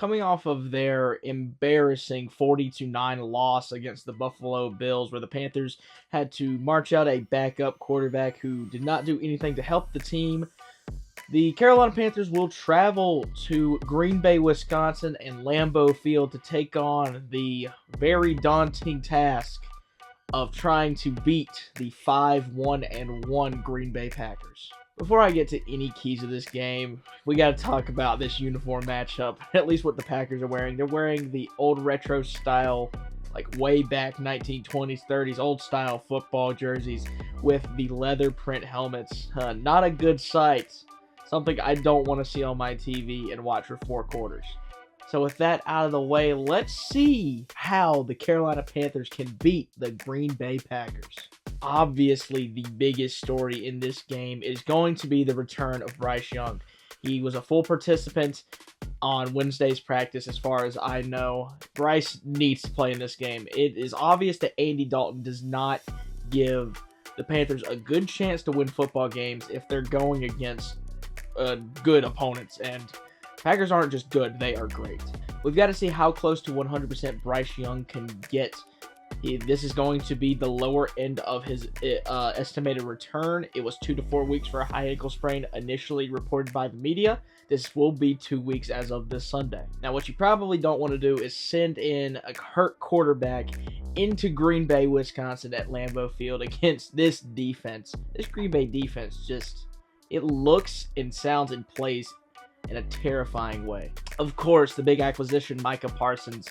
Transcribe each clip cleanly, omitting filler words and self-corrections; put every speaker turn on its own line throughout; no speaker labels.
coming off of their embarrassing 40-9 loss against the Buffalo Bills, where the Panthers had to march out a backup quarterback who did not do anything to help the team. The Carolina Panthers will travel to Green Bay, Wisconsin, and Lambeau Field to take on the very daunting task of trying to beat the 5-1-1 Green Bay Packers. Before I get to any keys of this game, we got to talk about this uniform matchup, at least what the Packers are wearing. They're wearing the old retro style, like way back 1920s, 30s, old style football jerseys with the leather print helmets. Not a good sight. Something I don't want to see on my TV and watch for 4 quarters. So with that out of the way, let's see how the Carolina Panthers can beat the Green Bay Packers. Obviously, the biggest story in this game is going to be the return of Bryce Young. He was a full participant on Wednesday's practice, as far as I know. Bryce needs to play in this game. It is obvious that Andy Dalton does not give the Panthers a good chance to win football games if they're going against good opponents, and Packers aren't just good, they are great. We've got to see how close to 100% Bryce Young can get. This is going to be the lower end of his estimated return. It was 2 to 4 weeks for a high ankle sprain initially reported by the media. This will be 2 weeks as of this Sunday. Now, what you probably don't want to do is send in a hurt quarterback into Green Bay, Wisconsin at Lambeau Field against this defense. This Green Bay defense it looks and sounds and plays in a terrifying way. Of course, the big acquisition, Micah Parsons,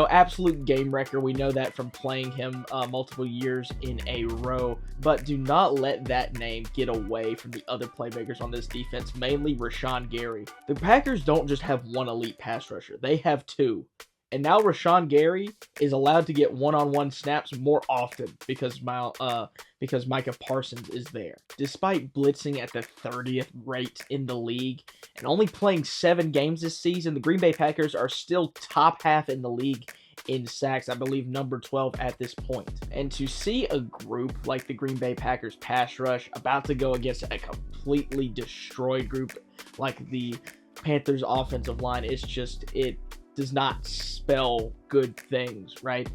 absolute game wrecker. We know that from playing him multiple years in a row. But do not let that name get away from the other playmakers on this defense, mainly Rashawn Gary. The Packers don't just have one elite pass rusher. They have 2. And now Rashawn Gary is allowed to get one-on-one snaps more often because Micah Parsons is there. Despite blitzing at the 30th rate in the league and only playing 7 games this season, the Green Bay Packers are still top half in the league in sacks, I believe number 12 at this point. And to see a group like the Green Bay Packers pass rush about to go against a completely destroyed group like the Panthers offensive line, it does not spell good things, right?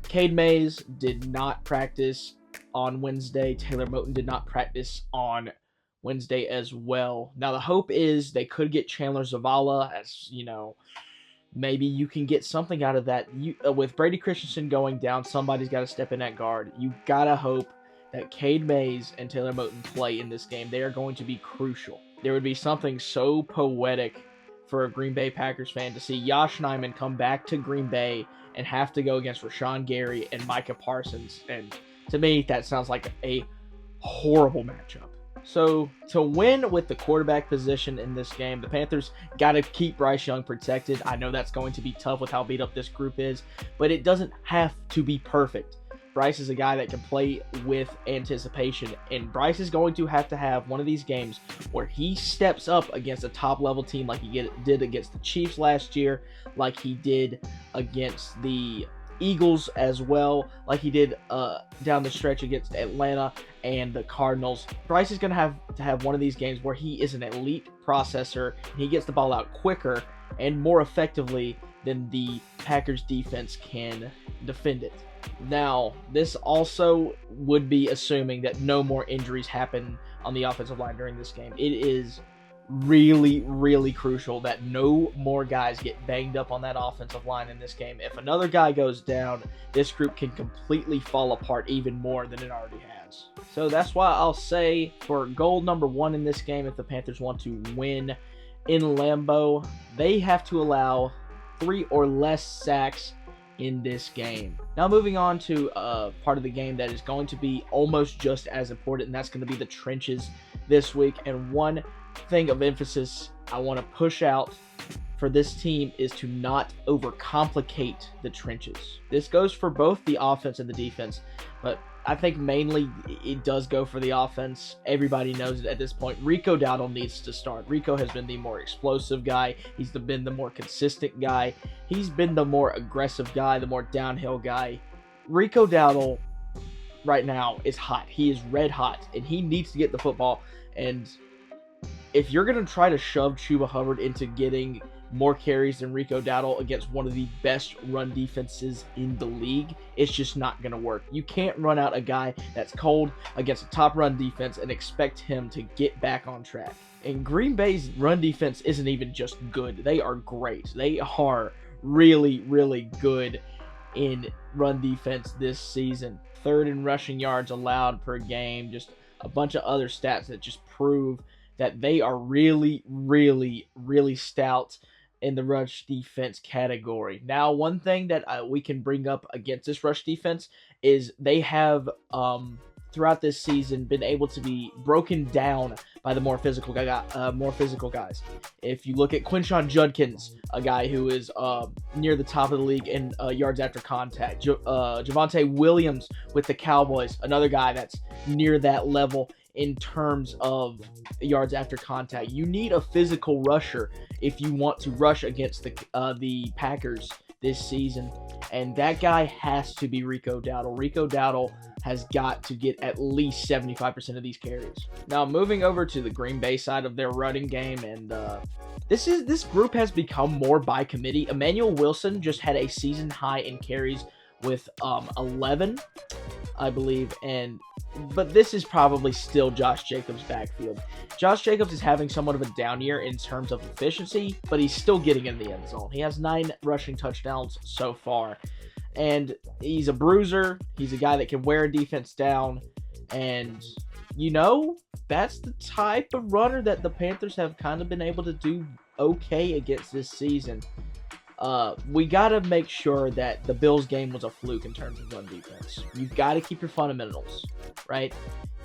Cade Mays did not practice on Wednesday. Taylor Moton did not practice on Wednesday as well. Now, the hope is they could get Chandler Zavala, as maybe you can get something out of that. With Brady Christensen going down, somebody's got to step in at guard. You got to hope that Cade Mays and Taylor Moton play in this game. They are going to be crucial. There would be something so poetic for a Green Bay Packers fan to see Josh Nijman come back to Green Bay and have to go against Rashawn Gary and Micah Parsons. And to me, that sounds like a horrible matchup. So to win with the quarterback position in this game, the Panthers got to keep Bryce Young protected. I know that's going to be tough with how beat up this group is, but it doesn't have to be perfect. Bryce is a guy that can play with anticipation, and Bryce is going to have one of these games where he steps up against a top-level team like he did against the Chiefs last year, like he did against the Eagles as well, like he did down the stretch against Atlanta and the Cardinals. Bryce is going to have one of these games where he is an elite processor, and he gets the ball out quicker and more effectively than the Packers defense can defend it. Now, this also would be assuming that no more injuries happen on the offensive line during this game. It is really, really crucial that no more guys get banged up on that offensive line in this game. If another guy goes down, this group can completely fall apart even more than it already has. So that's why I'll say for goal number 1 in this game, if the Panthers want to win in Lambeau, they have to allow 3 or less sacks in this game. Now moving on to part of the game that is going to be almost just as important, and that's going to be the trenches this week. And one thing of emphasis I want to push out for this team is to not overcomplicate the trenches. This goes for both the offense and the defense, but I think mainly it does go for the offense. Everybody knows it at this point. Rico Dowdle needs to start. Rico has been the more explosive guy. He's been the more consistent guy. He's been the more aggressive guy, the more downhill guy. Rico Dowdle right now is hot. He is red hot, and he needs to get the football. And if you're going to try to shove Chuba Hubbard into getting more carries than Rico Dowdle against one of the best run defenses in the league, it's just not going to work. You can't run out a guy that's cold against a top run defense and expect him to get back on track. And Green Bay's run defense isn't even just good. They are great. They are really, really good in run defense this season. Third in rushing yards allowed per game, just a bunch of other stats that just prove that they are really, really, really stout in the rush defense category. Now, one thing that we can bring up against this rush defense is they have, throughout this season, been able to be broken down by the more physical guys. If you look at Quinshon Judkins, a guy who is near the top of the league in yards after contact. Javonte Williams with the Cowboys, another guy that's near that level in terms of yards after contact. You need a physical rusher if you want to rush against the Packers this season, and that guy has to be Rico Dowdle. Rico Dowdle has got to get at least 75% of these carries. Now, moving over to the Green Bay side of their running game, and this group has become more by committee. Emmanuel Wilson just had a season high in carries with 11, I believe, but this is probably still Josh Jacobs' backfield. Josh Jacobs is having somewhat of a down year in terms of efficiency, but he's still getting in the end zone. He has 9 rushing touchdowns so far, and he's a bruiser. He's a guy that can wear a defense down, and that's the type of runner that the Panthers have kind of been able to do okay against this season. We got to make sure that the Bills game was a fluke in terms of run defense. You've got to keep your fundamentals, right?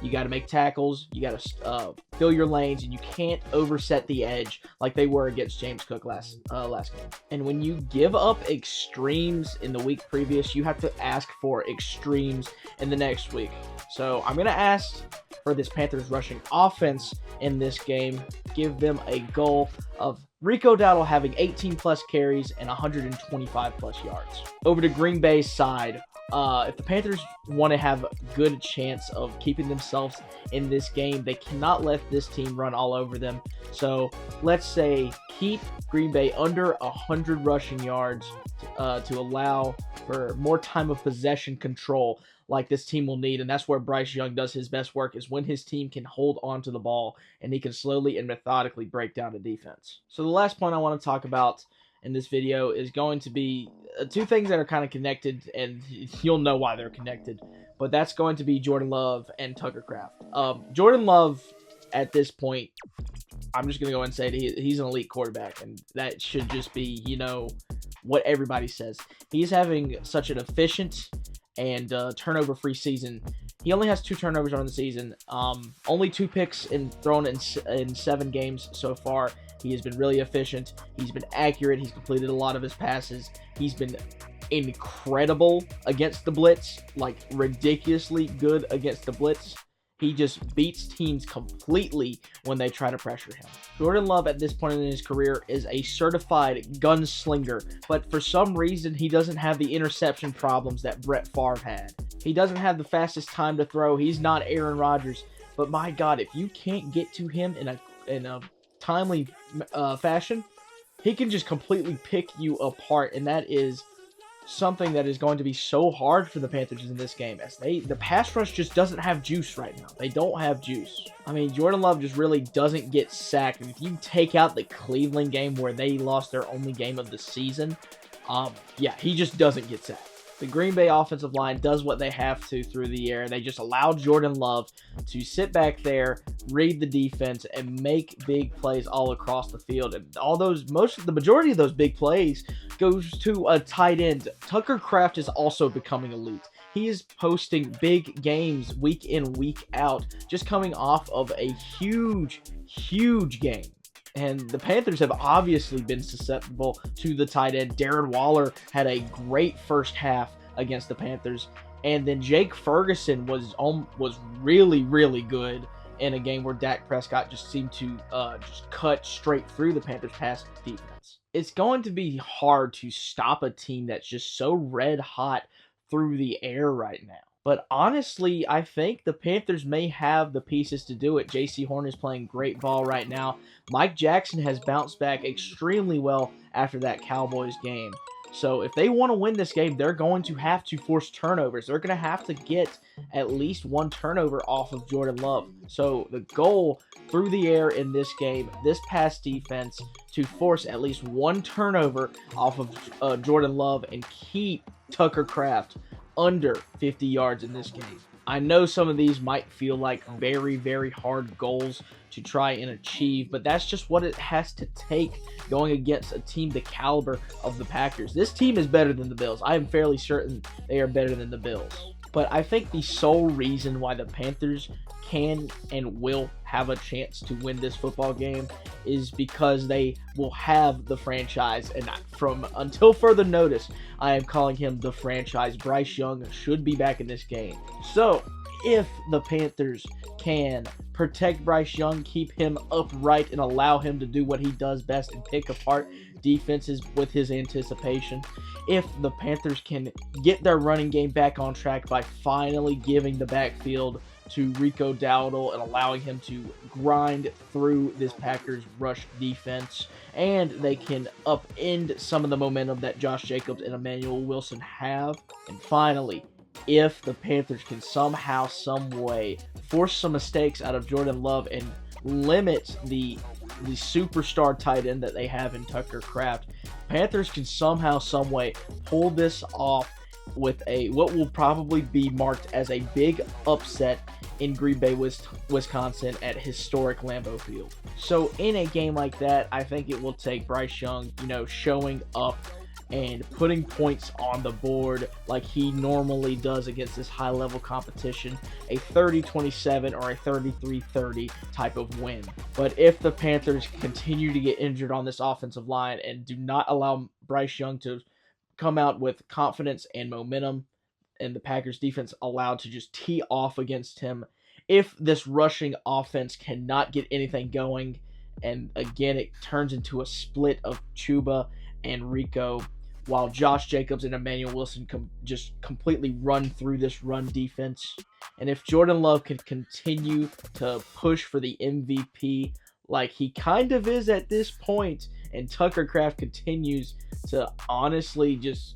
You got to make tackles. You got to fill your lanes, and you can't overset the edge like they were against James Cook last game. And when you give up extremes in the week previous, you have to ask for extremes in the next week. So I'm going to ask for this Panthers rushing offense in this game. Give them a goal of Rico Dowdle having 18-plus carries and 125-plus yards. Over to Green Bay's side, if the Panthers want to have a good chance of keeping themselves in this game, they cannot let this team run all over them. So let's say keep Green Bay under 100 rushing yards to allow for more time of possession control like this team will need, and that's where Bryce Young does his best work, is when his team can hold on to the ball and he can slowly and methodically break down the defense. So the last point I want to talk about in this video is going to be two things that are kind of connected, and you'll know why they're connected, but that's going to be Jordan Love and Tucker Kraft. Jordan Love, at this point, I'm just going to go and say that he's an elite quarterback, and that should just be, what everybody says. He's having such an efficient and turnover-free season. He only has 2 turnovers on the season. Only 2 picks thrown in 7 games so far. He has been really efficient. He's been accurate. He's completed a lot of his passes. He's been incredible against the blitz, like ridiculously good against the blitz. He just beats teams completely when they try to pressure him. Jordan Love at this point in his career is a certified gunslinger, but for some reason he doesn't have the interception problems that Brett Favre had. He doesn't have the fastest time to throw. He's not Aaron Rodgers, but my God, if you can't get to him in a timely fashion, he can just completely pick you apart, and that is something that is going to be so hard for the Panthers in this game, as the pass rush just doesn't have juice right now. They don't have juice. I mean, Jordan Love just really doesn't get sacked. And if you take out the Cleveland game where they lost their only game of the season, he just doesn't get sacked. The Green Bay offensive line does what they have to through the air. They just allow Jordan Love to sit back there, read the defense, and make big plays all across the field. And the majority of those big plays goes to a tight end. Tucker Kraft is also becoming elite. He is posting big games week in, week out, just coming off of a huge, huge game. And the Panthers have obviously been susceptible to the tight end. Darren Waller had a great first half against the Panthers. And then Jake Ferguson was really, really good in a game where Dak Prescott just seemed to just cut straight through the Panthers' pass defense. It's going to be hard to stop a team that's just so red hot through the air right now. But honestly, I think the Panthers may have the pieces to do it. J.C. Horn is playing great ball right now. Mike Jackson has bounced back extremely well after that Cowboys game. So if they want to win this game, they're going to have to force turnovers. They're going to have to get at least one turnover off of Jordan Love. So the goal through the air in this game, this pass defense, to force at least one turnover off of Jordan Love and keep Tucker Kraft under 50 yards in this game. I know some of these might feel like very, very hard goals to try and achieve, but that's just what it has to take going against a team the caliber of the Packers. This team is better than the Bills. I am fairly certain they are better than the Bills. But I think the sole reason why the Panthers can and will have a chance to win this football game is because they will have the franchise, and from until further notice, I am calling him the franchise. Bryce Young should be back in this game. So if the Panthers can protect Bryce Young, keep him upright, and allow him to do what he does best and pick apart defenses with his anticipation, if the Panthers can get their running game back on track by finally giving the backfield to Rico Dowdle and allowing him to grind through this Packers rush defense, and they can upend some of the momentum that Josh Jacobs and Emmanuel Wilson have. And finally, if the Panthers can somehow, some way force some mistakes out of Jordan Love and limit the superstar tight end that they have in Tucker Kraft, Panthers can somehow, some way pull this off with a what will probably be marked as a big upset in Green Bay, Wisconsin at historic Lambeau Field. So in a game like that, I think it will take Bryce Young, showing up and putting points on the board like he normally does against this high-level competition, a 30-27 or a 33-30 type of win. But if the Panthers continue to get injured on this offensive line and do not allow Bryce Young to come out with confidence and momentum, and the Packers defense allowed to just tee off against him, if this rushing offense cannot get anything going, and again it turns into a split of Chuba and Rico, while Josh Jacobs and Emmanuel Wilson just completely run through this run defense, and if Jordan Love can continue to push for the MVP like he kind of is at this point, and Tucker Kraft continues to honestly just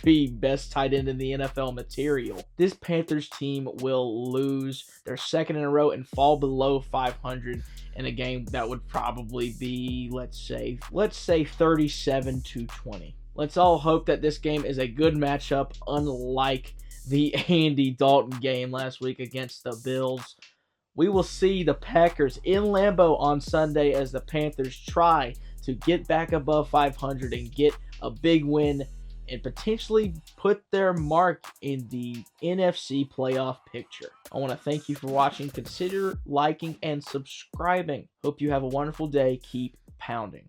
be best tight end in the NFL material, this Panthers team will lose their second in a row and fall below 500 in a game that would probably be, let's say 37-20. Let's all hope that this game is a good matchup, unlike the Andy Dalton game last week against the Bills. We will see the Packers in Lambeau on Sunday as the Panthers try to get back above 500 and get a big win and potentially put their mark in the NFC playoff picture. I want to thank you for watching. Consider liking and subscribing. Hope you have a wonderful day. Keep pounding.